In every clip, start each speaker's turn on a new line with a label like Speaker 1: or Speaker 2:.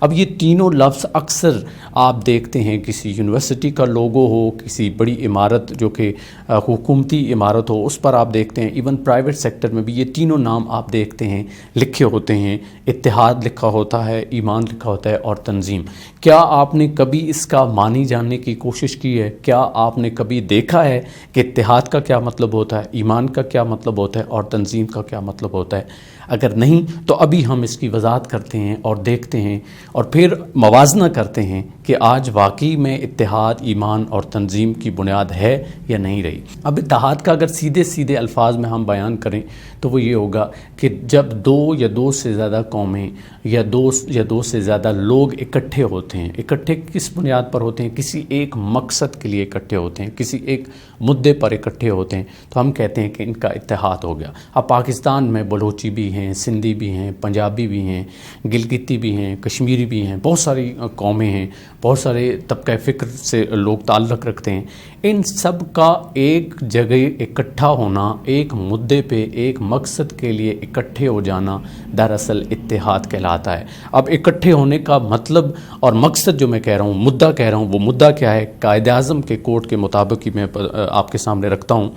Speaker 1: اب یہ تینوں لفظ اکثر آپ دیکھتے ہیں کسی یونیورسٹی کا لوگو ہو، کسی بڑی عمارت جو کہ حکومتی عمارت ہو اس پر آپ دیکھتے ہیں، ایون پرائیویٹ سیکٹر میں بھی یہ تینوں نام آپ دیکھتے ہیں لکھے ہوتے ہیں، اتحاد لکھا ہوتا ہے، ایمان لکھا ہوتا ہے اور تنظیم۔ کیا آپ نے کبھی اس کا معنی جاننے کی کوشش کی ہے؟ کیا آپ نے کبھی دیکھا ہے کہ اتحاد کا کیا مطلب ہوتا ہے، ایمان کا کیا مطلب ہوتا ہے اور تنظیم کا کیا مطلب ہوتا ہے؟ اگر نہیں تو ابھی ہم اس کی وضاحت کرتے ہیں اور دیکھتے ہیں اور پھر موازنہ کرتے ہیں کہ آج واقعی میں اتحاد، ایمان اور تنظیم کی بنیاد ہے یا نہیں رہی۔ اب اتحاد کا اگر سیدھے سیدھے الفاظ میں ہم بیان کریں تو وہ یہ ہوگا کہ جب دو یا دو سے زیادہ قومیں یا دو سے زیادہ لوگ اکٹھے ہوتے ہیں، اکٹھے کس بنیاد پر ہوتے ہیں؟ کسی ایک مقصد کے لیے اکٹھے ہوتے ہیں، کسی ایک مدعے پر اکٹھے ہوتے ہیں تو ہم کہتے ہیں کہ ان کا اتحاد ہو گیا۔ اب پاکستان میں بلوچی بھی ہیں، سندھی بھی ہیں، پنجابی بھی ہیں، گلگتی بھی ہیں، کشمیری بھی ہیں، بہت ساری قومیں ہیں، بہت سارے طبقہ فکر سے لوگ تعلق رکھتے ہیں۔ ان سب کا ایک جگہ اکٹھا ہونا، ایک مدعے پہ ایک مقصد کے لیے اکٹھے ہو جانا دراصل اتحاد کہلاتا ہے۔ اب اکٹھے ہونے کا مطلب اور مقصد جو میں کہہ رہا ہوں، مدعا کہہ رہا ہوں، وہ مدعا کیا ہے؟ قائد اعظم کے کوٹ کے مطابق ہی میں آپ کے سامنے رکھتا ہوں۔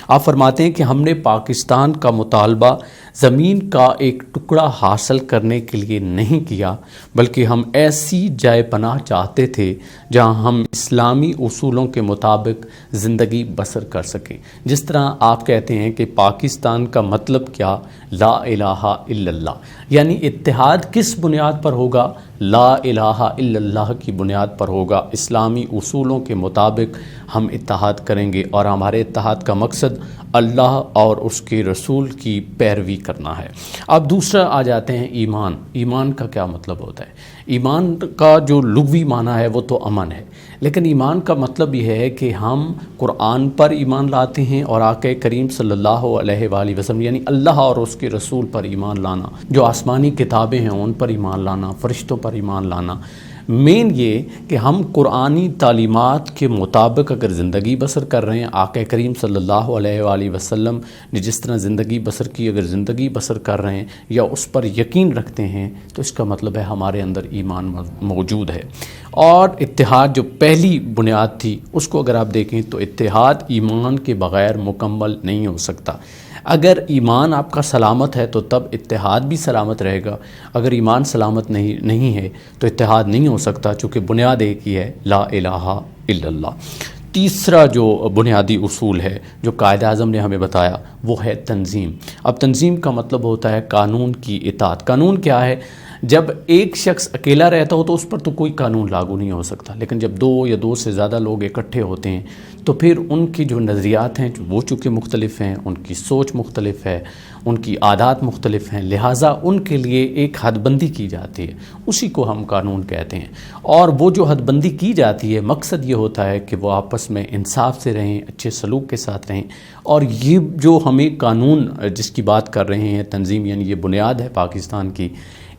Speaker 1: آپ فرماتے ہیں کہ ہم نے پاکستان کا مطالبہ زمین کا ایک ٹکڑا حاصل کرنے کے لیے نہیں کیا، بلکہ ہم ایسی جائے پناہ چاہتے تھے جہاں ہم اسلامی اصولوں کے مطابق زندگی بسر کر سکیں۔ جس طرح آپ کہتے ہیں کہ پاکستان کا مطلب کیا؟ لا الہ الا اللہ، یعنی اتحاد کس بنیاد پر ہوگا؟ لا الہ الا اللہ کی بنیاد پر ہوگا۔ اسلامی اصولوں کے مطابق ہم اتحاد کریں گے اور ہمارے اتحاد کا مقصد اللہ اور اس کے رسول کی پیروی کرنا ہے۔ اب دوسرا آ جاتے ہیں ایمان۔ ایمان کا کیا مطلب ہوتا ہے؟ ایمان کا جو لغوی معنی ہے وہ تو امن ہے، لیکن ایمان کا مطلب یہ ہے کہ ہم قرآن پر ایمان لاتے ہیں اور آقا کریم صلی اللہ علیہ وآلہ وسلم یعنی اللہ اور اس کے رسول پر ایمان لانا، جو آسمانی کتابیں ہیں ان پر ایمان لانا، فرشتوں پر ایمان لانا۔ مین یہ کہ ہم قرآنی تعلیمات کے مطابق اگر زندگی بسر کر رہے ہیں، آقا کریم صلی اللہ علیہ وآلہ وسلم نے جس طرح زندگی بسر کی، اگر زندگی بسر کر رہے ہیں یا اس پر یقین رکھتے ہیں تو اس کا مطلب ہے ہمارے اندر ایمان موجود ہے۔ اور اتحاد جو پہلی بنیاد تھی اس کو اگر آپ دیکھیں تو اتحاد ایمان کے بغیر مکمل نہیں ہو سکتا۔ اگر ایمان آپ کا سلامت ہے تو تب اتحاد بھی سلامت رہے گا، اگر ایمان سلامت نہیں ہے تو اتحاد نہیں ہو سکتا، چونکہ بنیاد ایک ہی ہے، لا الہ الا اللہ۔ تیسرا جو بنیادی اصول ہے جو قائد اعظم نے ہمیں بتایا وہ ہے تنظیم۔ اب تنظیم کا مطلب ہوتا ہے قانون کی اطاعت۔ قانون کیا ہے؟ جب ایک شخص اکیلا رہتا ہو تو اس پر تو کوئی قانون لاگو نہیں ہو سکتا، لیکن جب دو یا دو سے زیادہ لوگ اکٹھے ہوتے ہیں تو پھر ان کی جو نظریات ہیں وہ چونکہ مختلف ہیں، ان کی سوچ مختلف ہے، ان کی عادات مختلف ہیں، لہٰذا ان کے لیے ایک حد بندی کی جاتی ہے، اسی کو ہم قانون کہتے ہیں۔ اور وہ جو حد بندی کی جاتی ہے مقصد یہ ہوتا ہے کہ وہ آپس میں انصاف سے رہیں، اچھے سلوک کے ساتھ رہیں۔ اور یہ جو ہمیں قانون جس کی بات کر رہے ہیں، تنظیم یعنی یہ بنیاد ہے پاکستان کی،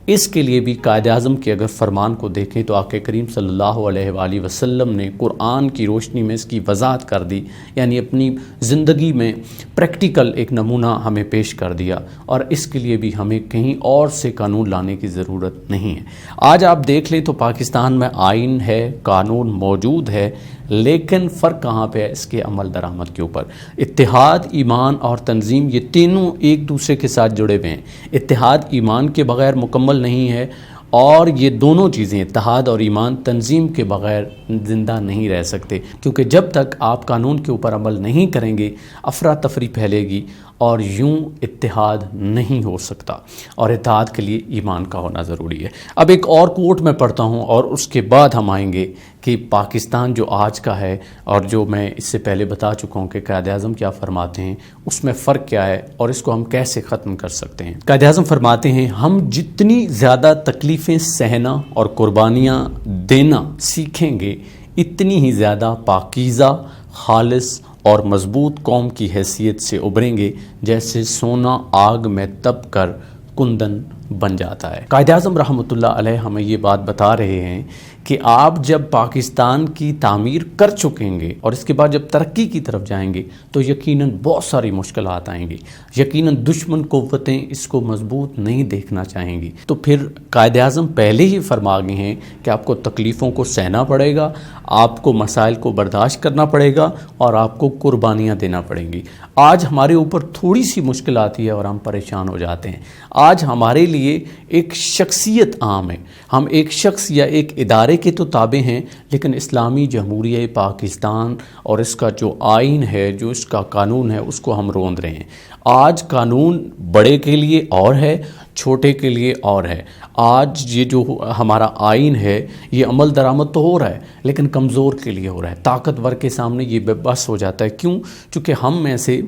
Speaker 1: اس کے لیے بھی قائد اعظم کے اگر فرمان کو دیکھیں تو آقا کریم صلی اللہ علیہ وآلہ وسلم نے قرآن کی روشنی میں اس کی وضاحت کر دی، یعنی اپنی زندگی میں پریکٹیکل ایک نمونہ ہمیں پیش کر دیا، اور اس کے لیے بھی ہمیں کہیں اور سے قانون لانے کی ضرورت نہیں ہے۔ آج آپ دیکھ لیں تو پاکستان میں آئین ہے، قانون موجود ہے، لیکن فرق کہاں پہ ہے؟ اس کے عمل درآمد کے اوپر۔ اتحاد، ایمان اور تنظیم یہ تینوں ایک دوسرے کے ساتھ جڑے ہوئے ہیں۔ اتحاد ایمان کے بغیر مکمل نہیں ہے، اور یہ دونوں چیزیں اتحاد اور ایمان تنظیم کے بغیر زندہ نہیں رہ سکتے، کیونکہ جب تک آپ قانون کے اوپر عمل نہیں کریں گے افراتفری پھیلے گی اور یوں اتحاد نہیں ہو سکتا، اور اتحاد کے لیے ایمان کا ہونا ضروری ہے۔ اب ایک اور کوٹ میں پڑھتا ہوں اور اس کے بعد ہم آئیں گے کہ پاکستان جو آج کا ہے اور جو میں اس سے پہلے بتا چکا ہوں کہ قائد اعظم کیا فرماتے ہیں، اس میں فرق کیا ہے اور اس کو ہم کیسے ختم کر سکتے ہیں۔ قائد اعظم فرماتے ہیں ہم جتنی زیادہ تکلیفیں سہنا اور قربانیاں دینا سیکھیں گے اتنی ہی زیادہ پاکیزہ، خالص اور مضبوط قوم کی حیثیت سے ابھریں گے، جیسے سونا آگ میں تپ کر کندن بن جاتا ہے۔ قائد اعظم رحمۃ اللہ علیہ ہمیں یہ بات بتا رہے ہیں کہ آپ جب پاکستان کی تعمیر کر چکیں گے اور اس کے بعد جب ترقی کی طرف جائیں گے تو یقیناً بہت ساری مشکلات آئیں گی، یقیناً دشمن قوتیں اس کو مضبوط نہیں دیکھنا چاہیں گی۔ تو پھر قائد اعظم پہلے ہی فرما گئے ہیں کہ آپ کو تکلیفوں کو سہنا پڑے گا، آپ کو مسائل کو برداشت کرنا پڑے گا اور آپ کو قربانیاں دینا پڑیں گی۔ آج ہمارے اوپر تھوڑی سی مشکل آتی ہے اور ہم پریشان ہو جاتے ہیں۔ آج ہمارے لیے ایک شخصیت عام ہے، ہم ایک شخص یا ایک ادارے کے تو تابع ہیں، لیکن اسلامی جمہوریہ پاکستان اور اس کا جو آئین ہے، جو اس کا قانون ہے، اس کو ہم روند رہے ہیں۔ آج قانون بڑے کے لیے اور ہے، چھوٹے کے لیے اور ہے۔ آج یہ جو ہمارا آئین ہے یہ عمل درآمد تو ہو رہا ہے لیکن کمزور کے لیے ہو رہا ہے، طاقتور کے سامنے یہ بے بس ہو جاتا ہے۔ کیوں؟ چونکہ ہم میں سے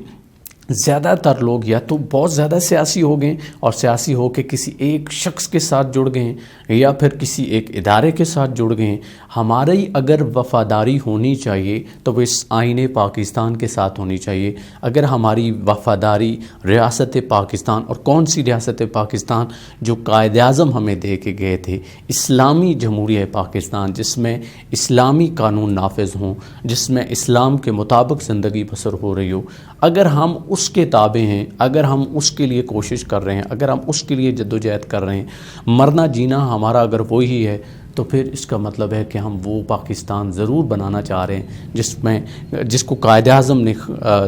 Speaker 1: زیادہ تر لوگ یا تو بہت زیادہ سیاسی ہو گئے اور سیاسی ہو کے کسی ایک شخص کے ساتھ جڑ گئے ہیں یا پھر کسی ایک ادارے کے ساتھ جڑ گئے ہیں۔ ہماری اگر وفاداری ہونی چاہیے تو وہ اس آئین پاکستان کے ساتھ ہونی چاہیے۔ اگر ہماری وفاداری ریاست پاکستان، اور کون سی ریاست پاکستان؟ جو قائد اعظم ہمیں دے کے گئے تھے، اسلامی جمہوریہ پاکستان، جس میں اسلامی قانون نافذ ہوں، جس میں اسلام کے مطابق زندگی بسر ہو رہی ہو۔ اگر ہم اس کے تابع ہیں، اگر ہم اس کے لیے کوشش کر رہے ہیں، اگر ہم اس کے لیے جدوجہد کر رہے ہیں، مرنا جینا ہمارا اگر وہی ہے، تو پھر اس کا مطلب ہے کہ ہم وہ پاکستان ضرور بنانا چاہ رہے ہیں جس کو قائد اعظم نے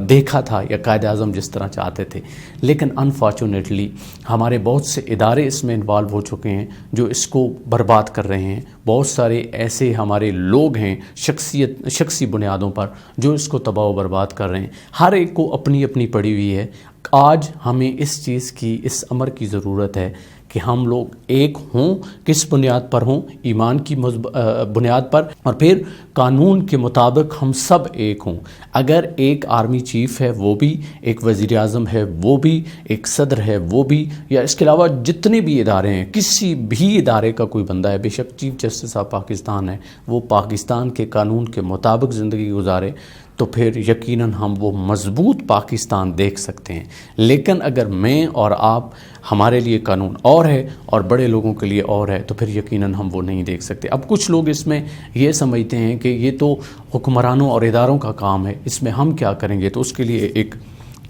Speaker 1: دیکھا تھا یا قائد اعظم جس طرح چاہتے تھے۔ لیکن انفارچونیٹلی ہمارے بہت سے ادارے اس میں انوالو ہو چکے ہیں جو اس کو برباد کر رہے ہیں۔ بہت سارے ایسے ہمارے لوگ ہیں شخصی بنیادوں پر جو اس کو تباہ و برباد کر رہے ہیں۔ ہر ایک کو اپنی اپنی پڑی ہوئی ہے۔ آج ہمیں اس چیز کی، اس امر کی ضرورت ہے کہ ہم لوگ ایک ہوں۔ کس بنیاد پر ہوں؟ ایمان کی بنیاد پر، اور پھر قانون کے مطابق ہم سب ایک ہوں۔ اگر ایک آرمی چیف ہے وہ بھی، ایک وزیر اعظم ہے وہ بھی، ایک صدر ہے وہ بھی، یا اس کے علاوہ جتنے بھی ادارے ہیں، کسی بھی ادارے کا کوئی بندہ ہے، بے شک چیف جسٹس آف پاکستان ہے، وہ پاکستان کے قانون کے مطابق زندگی گزارے تو پھر یقیناً ہم وہ مضبوط پاکستان دیکھ سکتے ہیں۔ لیکن اگر میں اور آپ، ہمارے لیے قانون اور ہے اور بڑے لوگوں کے لیے اور ہے، تو پھر یقیناً ہم وہ نہیں دیکھ سکتے۔ اب کچھ لوگ اس میں یہ سمجھتے ہیں کہ یہ تو حکمرانوں اور اداروں کا کام ہے، اس میں ہم کیا کریں گے؟ تو اس کے لیے ایک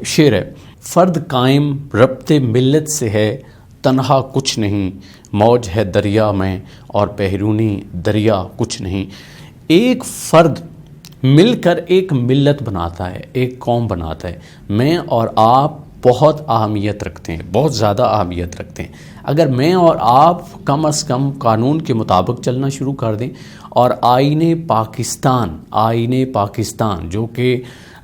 Speaker 1: شعر ہے: فرد قائم ربط ملت سے ہے، تنہا کچھ نہیں، موج ہے دریا میں اور بیرونی دریا کچھ نہیں۔ ایک فرد مل کر ایک ملت بناتا ہے، ایک قوم بناتا ہے۔ میں اور آپ بہت اہمیت رکھتے ہیں، بہت زیادہ اہمیت رکھتے ہیں۔ اگر میں اور آپ کم از کم قانون کے مطابق چلنا شروع کر دیں اور آئین پاکستان جو کہ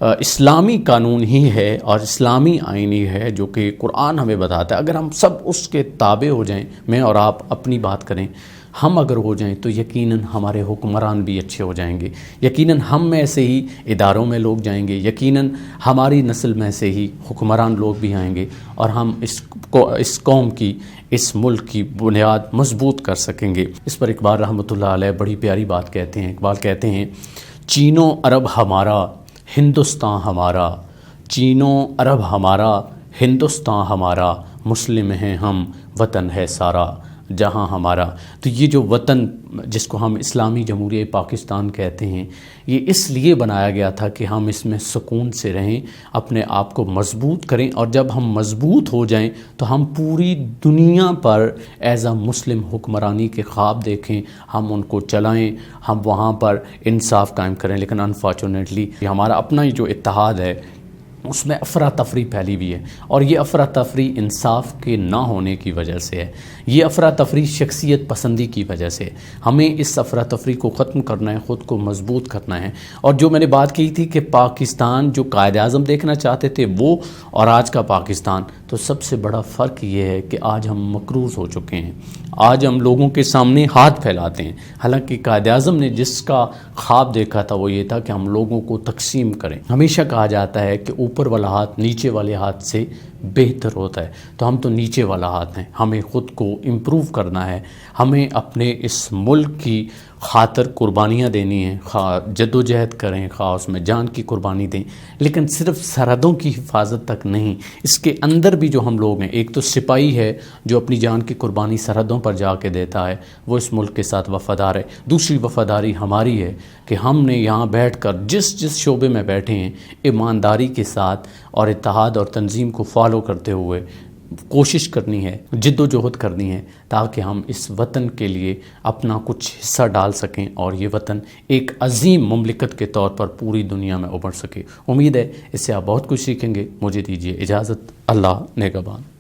Speaker 1: اسلامی قانون ہی ہے اور اسلامی آئین ہی ہے، جو کہ قرآن ہمیں بتاتا ہے، اگر ہم سب اس کے تابع ہو جائیں، میں اور آپ اپنی بات کریں، ہم اگر ہو جائیں تو یقیناً ہمارے حکمران بھی اچھے ہو جائیں گے، یقیناً ہم میں سے ہی اداروں میں لوگ جائیں گے، یقیناً ہماری نسل میں سے ہی حکمران لوگ بھی آئیں گے اور ہم اس قوم کی، اس ملک کی بنیاد مضبوط کر سکیں گے۔ اس پر اقبال رحمۃ اللہ علیہ بڑی پیاری بات کہتے ہیں۔ اقبال کہتے ہیں: چینو عرب ہمارا ہندوستان ہمارا، چینو عرب ہمارا ہندوستان ہمارا، مسلم ہیں ہم وطن ہے سارا جہاں ہمارا۔ تو یہ جو وطن جس کو ہم اسلامی جمہوریہ پاکستان کہتے ہیں، یہ اس لیے بنایا گیا تھا کہ ہم اس میں سکون سے رہیں، اپنے آپ کو مضبوط کریں، اور جب ہم مضبوط ہو جائیں تو ہم پوری دنیا پر ایز اے مسلم حکمرانی کے خواب دیکھیں، ہم ان کو چلائیں، ہم وہاں پر انصاف قائم کریں۔ لیکن انفارچونیٹلی ہمارا اپنا ہی جو اتحاد ہے اس میں افراتفری پھیلی ہوئی ہے، اور یہ افراتفری انصاف کے نہ ہونے کی وجہ سے ہے، یہ افراتفری شخصیت پسندی کی وجہ سے ہے۔ ہمیں اس افراتفری کو ختم کرنا ہے، خود کو مضبوط کرنا ہے۔ اور جو میں نے بات کی تھی کہ پاکستان جو قائد اعظم دیکھنا چاہتے تھے وہ، اور آج کا پاکستان، تو سب سے بڑا فرق یہ ہے کہ آج ہم مقروض ہو چکے ہیں، آج ہم لوگوں کے سامنے ہاتھ پھیلاتے ہیں۔ حالانکہ قائد اعظم نے جس کا خواب دیکھا تھا وہ یہ تھا کہ ہم لوگوں کو تقسیم کریں۔ ہمیشہ کہا جاتا ہے کہ اوپر والا ہاتھ نیچے والے ہاتھ سے بہتر ہوتا ہے، تو ہم تو نیچے والا ہاتھ ہیں۔ ہمیں خود کو امپروو کرنا ہے، ہمیں اپنے اس ملک کی خاطر قربانیاں دینی ہیں، خواہ جد و جہد کریں، خواہ اس میں جان کی قربانی دیں، لیکن صرف سرحدوں کی حفاظت تک نہیں، اس کے اندر بھی جو ہم لوگ ہیں، ایک تو سپاہی ہے جو اپنی جان کی قربانی سرحدوں پر جا کے دیتا ہے، وہ اس ملک کے ساتھ وفادار ہے۔ دوسری وفاداری ہماری ہے کہ ہم نے یہاں بیٹھ کر جس شعبے میں بیٹھے ہیں ایمانداری کے ساتھ اور اتحاد اور تنظیم کو فالو کرتے ہوئے کوشش کرنی ہے، جد و جہد کرنی ہے، تاکہ ہم اس وطن کے لیے اپنا کچھ حصہ ڈال سکیں اور یہ وطن ایک عظیم مملکت کے طور پر پوری دنیا میں ابھر سکے۔ امید ہے اس سے آپ بہت کچھ سیکھیں گے۔ مجھے دیجیے اجازت، اللہ نگہبان۔